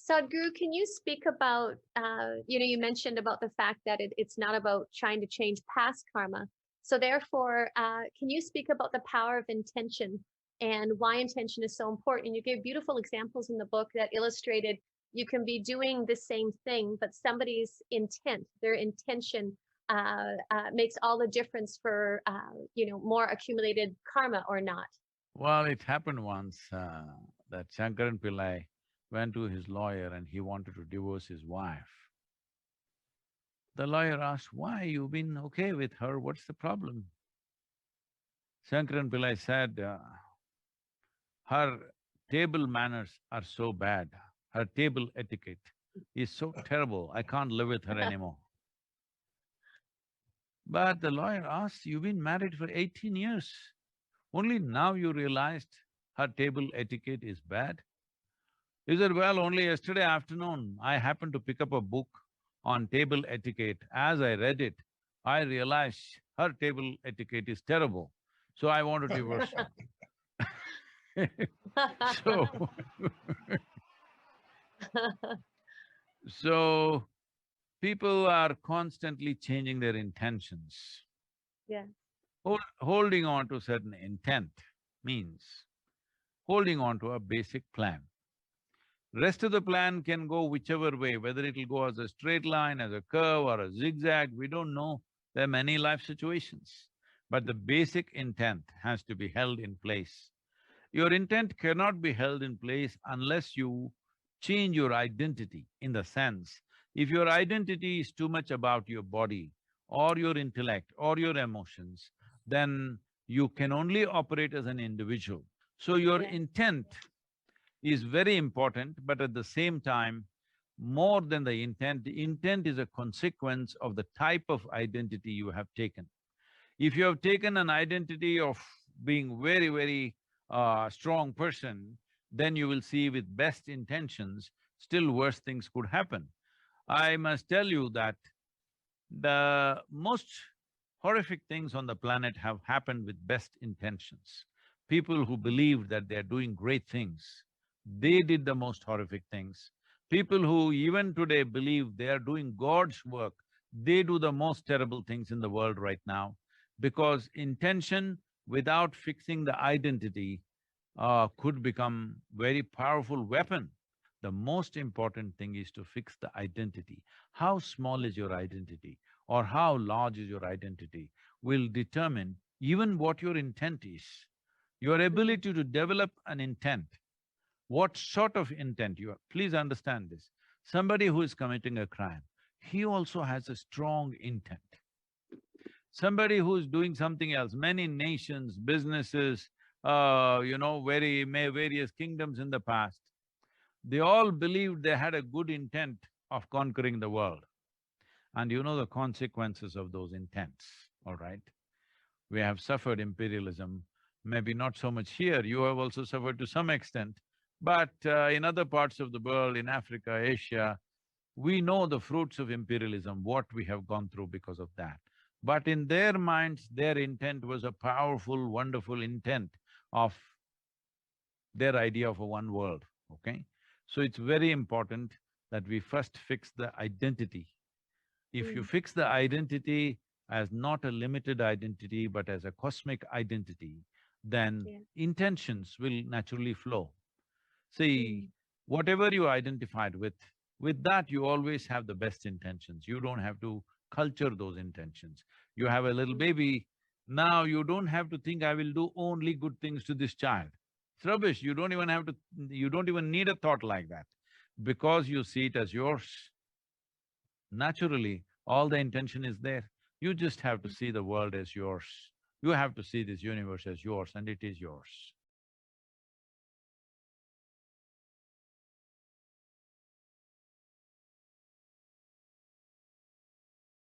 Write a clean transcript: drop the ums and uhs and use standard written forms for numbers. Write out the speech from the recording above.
Sadhguru, can you speak about, you mentioned about the fact that it's not about trying to change past karma. So therefore, can you speak about the power of intention and why intention is so important? You gave beautiful examples in the book that illustrated you can be doing the same thing, but somebody's intent, their intention makes all the difference for, more accumulated karma or not. Well, it happened once that Shankaran Pillai went to his lawyer and he wanted to divorce his wife. The lawyer asked, why, you've been okay with her, what's the problem? Shankaran Pillai said, her table manners are so bad, her table etiquette is so terrible, I can't live with her anymore. But the lawyer asked, you've been married for 18 years, only now you realized her table etiquette is bad? He said, well, only yesterday afternoon, I happened to pick up a book on table etiquette. As I read it, I realized her table etiquette is terrible, so I want to divorce her. So so, people are constantly changing their intentions. Yeah. Holding on to certain intent means holding on to a basic plan. Rest of the plan can go whichever way, whether it'll go as a straight line, as a curve or a zigzag, we don't know. There are many life situations. But the basic intent has to be held in place. Your intent cannot be held in place unless you change your identity, in the sense, if your identity is too much about your body or your intellect or your emotions, then you can only operate as an individual. So your intent is very important, but at the same time, more than the intent is a consequence of the type of identity you have taken. If you have taken an identity of being very strong person, then you will see with best intentions, still worse things could happen. I must tell you that the most horrific things on the planet have happened with best intentions. People who believe that they're doing great things, they did the most horrific things. People who even today believe they are doing God's work, they do the most terrible things in the world right now, because intention without fixing the identity could become very powerful weapon. The most important thing is to fix the identity. How small is your identity or how large is your identity will determine even what your intent is. Your ability to develop an intent, what sort of intent you are… Please understand this. Somebody who is committing a crime, he also has a strong intent. Somebody who is doing something else, many nations, businesses, various kingdoms in the past, they all believed they had a good intent of conquering the world. And you know the consequences of those intents, all right? We have suffered imperialism, maybe not so much here, you have also suffered to some extent, but in other parts of the world, in Africa, Asia, we know the fruits of imperialism, what we have gone through because of that. But in their minds, their intent was a powerful, wonderful intent of their idea of a one world, okay? So it's very important that we first fix the identity. If you fix the identity as not a limited identity but as a cosmic identity, then intentions will naturally flow. See, whatever you identified with that you always have the best intentions. You don't have to culture those intentions. You have a little baby, now you don't have to think, I will do only good things to this child. It's rubbish, you don't even need a thought like that. Because you see it as yours, naturally, all the intention is there. You just have to see the world as yours. You have to see this universe as yours and it is yours.